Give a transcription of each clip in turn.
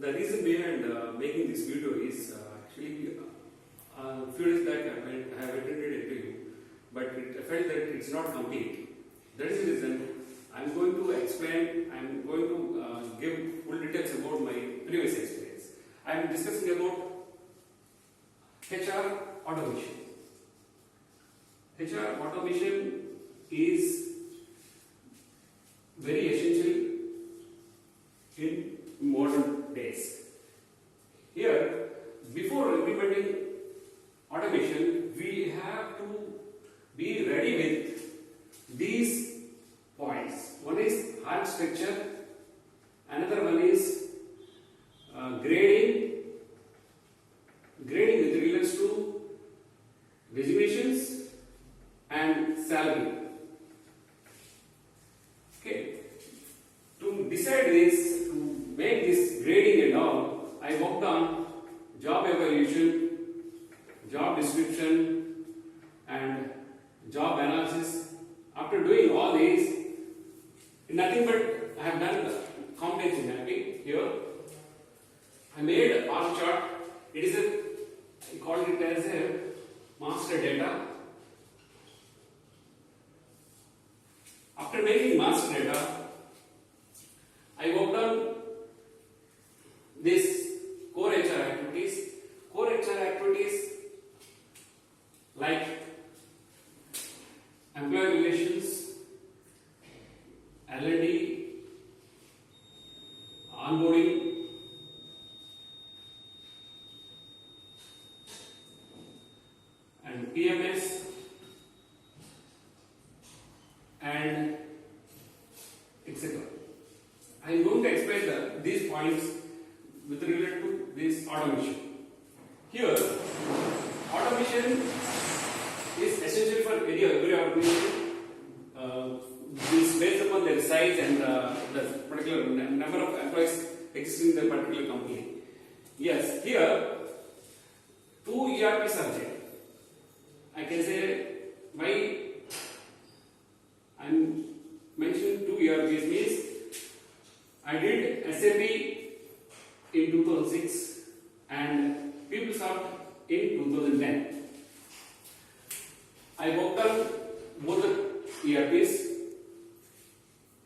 The reason behind making this video is actually a few days back I have attended an interview, but I felt that it's not complete. That is the reason I'm going to explain, I'm going to give full details about my previous experience. I'm discussing about HR automation. HR automation is very essential in modern days. Here, before implementing automation, we have to be ready with these points. One is hard structure, another one is grading with regards to resignations and salary. Okay, to decide this, to make this grading and all, I worked on job evaluation, job description, and job analysis. After doing all these, nothing but I have done combination mapping here. I made a bar chart. It is I called it as a master data. After making master data, I worked on this core HR activities. Core HR activities like employee relations, L&D, onboarding, and PMS, and etc. I am going to explain these points with regard to this automation. Here, automation is essential for every organization. This based upon their size and the particular number of employees existing in the particular company. Yes, here two ERPs are there. I can say why I am mentioning two ERPs means I did SAP in 2006 and PeopleSoft in 2010. I worked on both the ERPs.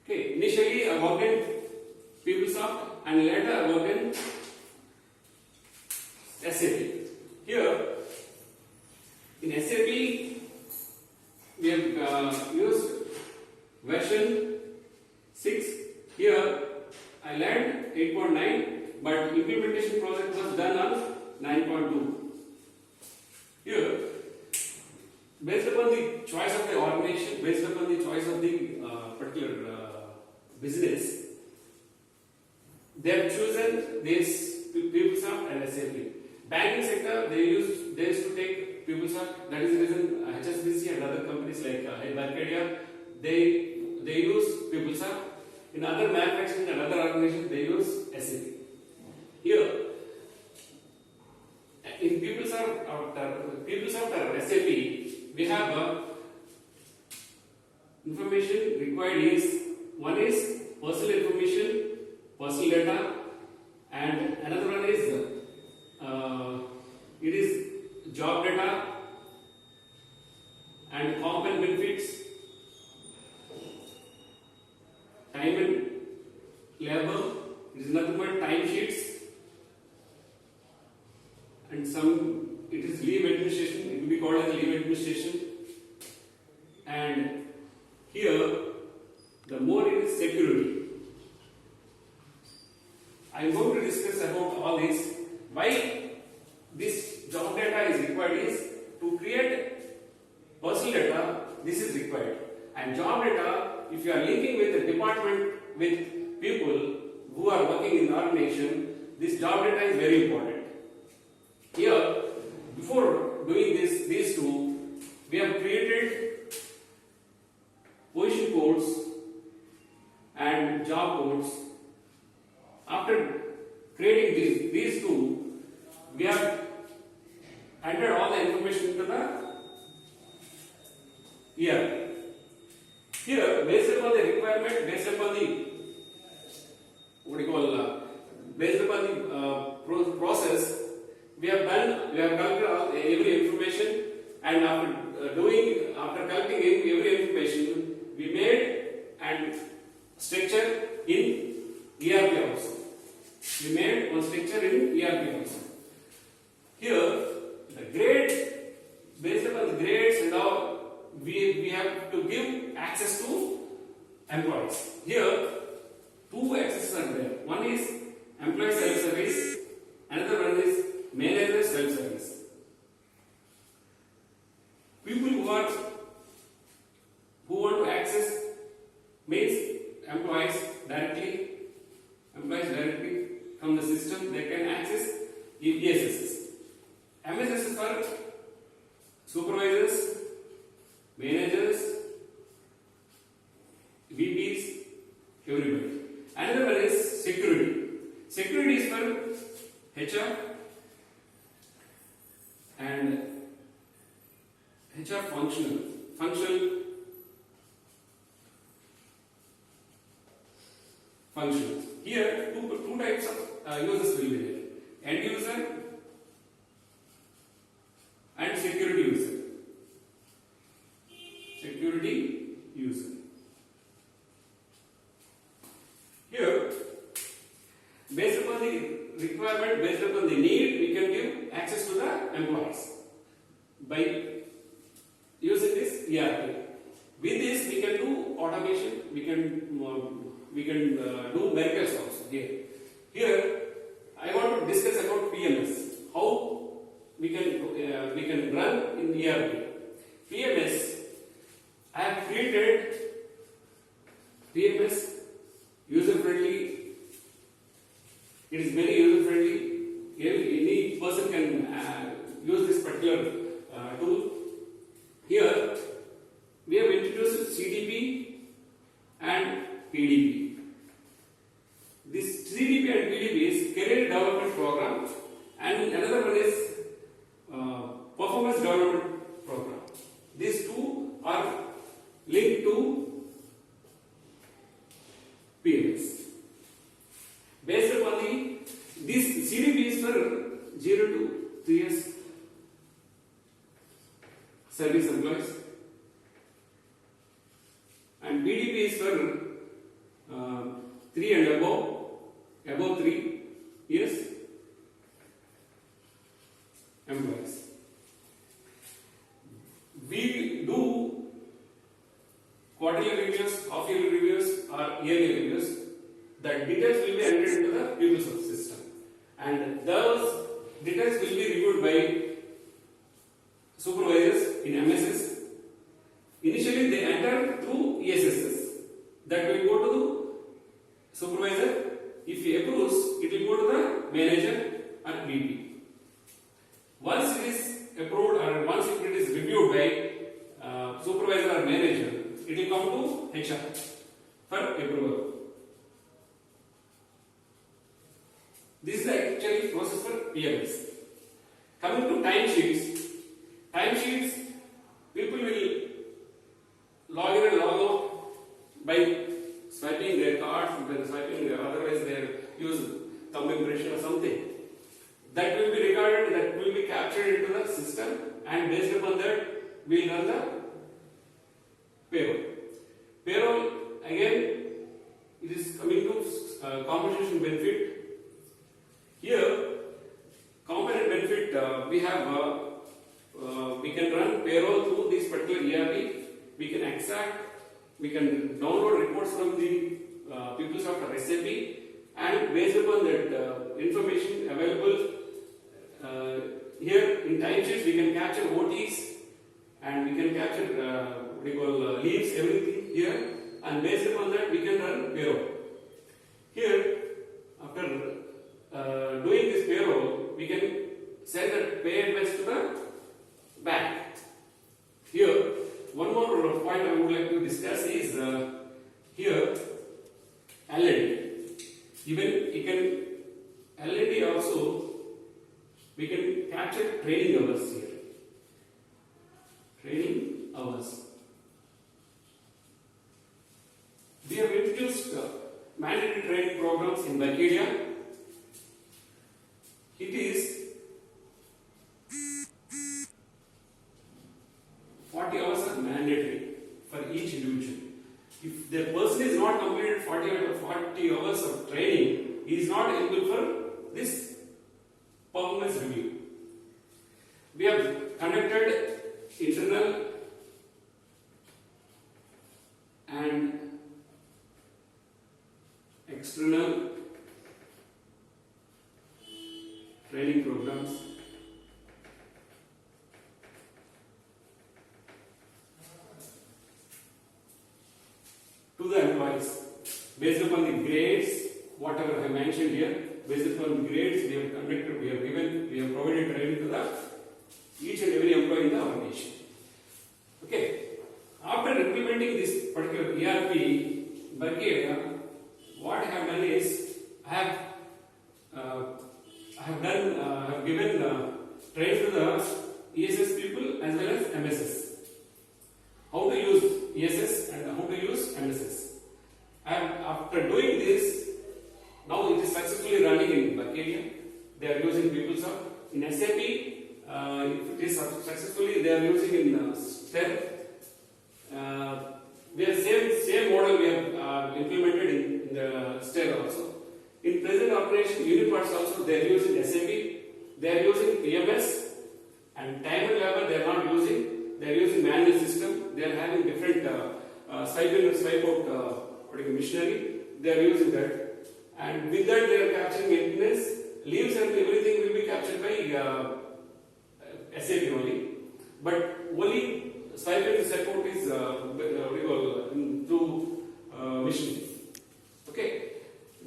Okay, initially I worked in PeopleSoft and later I worked in SAP. Here in SAP we have used version 6. Here I learned 8.9, but implementation project was done on 9.2. Here, based upon the choice of the organization, based upon the choice of the particular business, they have chosen this PeopleSoft and SAP. Banking sector, they used to take PeopleSoft. That is the reason HSBC and other companies like Arcadia, they use PeopleSoft. In other manufacturing and other organizations, they use SAP. Here, in PeopleSoft or SAP, we have information required is one is personal information, personal data, and another one is it is job data and comp and benefits, time and labor. It is nothing but time sheets, and some it is leave administration. It will be called as leave administration. And here, the more it is security. I am going to discuss about all this. Why this job data is required is to create personal data. This is required, and job data. If you are linking with the department with people who are working in the organization, this job data is very important. Here, before doing these two, we have created position codes and job codes. After creating these two, we have entered all the information into the ERP. Here, based upon the requirement, based upon the based upon the Here, two accesses are there. One is employee self-service, another one is manager self-service. People who want to access means employees directly from the system, they can access ESSs. MSS is for supervisors, managers, VPs, everybody. Another one is security. Security is for HR and HR functions. Here, two types of users will be there: end user and security user. Here, based upon the requirement, based upon the need, we can give access to the employees by using this ERP. With this, we can do automation. We can do miracles also. Here, I want to discuss about PMS. How we can run in ERP. PMS. I have created PMS user friendly. It is very user friendly. Any person can use this particular tool. Here we have introduced CDP and PDP. This CDP and PDP is Career Development Program, and another one is Performance Development Program. These two are linked to PMS. Based upon this CDP is for 0 to 3 years service employees, and PDP is for 3 and above 3 years employees. We do quarterly reviews, half-yearly reviews, or yearly reviews. The details will be entered into the PeopleSoft system, and those details will be reviewed by supervisors in MSS. Initially, they enter through ESSs. That will go to the supervisor. If he approves, it will go to the manager and VP. Once it is approved or once it is reviewed by supervisor or manager, it will come to HR for approval. This is the actual process for PMS. Coming to timesheets, people will log in and log out by swiping their cards, otherwise they use thumb impression or something. That will be recorded, that will be captured into the system, and based upon that, we will run the payroll. Payroll, again, it is coming to compensation benefit. Here, component benefit, we have we can run payroll through this particular ERP. We can extract, we can download reports from the PeopleSoft or SAP, and based upon that information available here in timesheets, we can capture OTs and we can capture leaves, everything here, and based upon that we can run payroll. Here, after doing this payroll, we can send the pay advance to the bank. Here, one more point I would like to discuss is here L&D. Even you can L&D also we can capture training hours here. Training hours. We have introduced mandatory training programs in Wikipedia. It is 40 hours are mandatory for each individual. If the person is not completed 40 hours of training, he is not eligible for this performance review. We have conducted internal and external training programs to the employees based upon the grades, whatever I mentioned here. Based upon the grades, we have conducted, we have provided training to the each and every employee in the organization. Okay. After implementing this particular ERP Bulgaria, what I have done is I have given training to the ESS people as well as MSS. How to use ESS and how to use MSS. And after doing this, now it is successfully running in Bulgaria. They are using PeopleSoft. In SAP, if it is successfully, they are using in STEP. We have same model we have implemented in the STEP also. In present organization, Uniparts also they are using SAP. They are using PMS and time and labor they are not using. They are using manual system. They are having different swipe in and swipe out machinery. They are using that. And with that, they are capturing maintenance, leaves, and everything will be captured by SAP only. But only swipe and swipe out is through machine. Okay.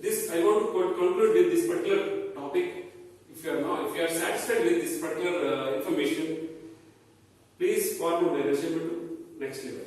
This I want to conclude with this particular topic. If you are satisfied with this particular information, please forward my resume to next level.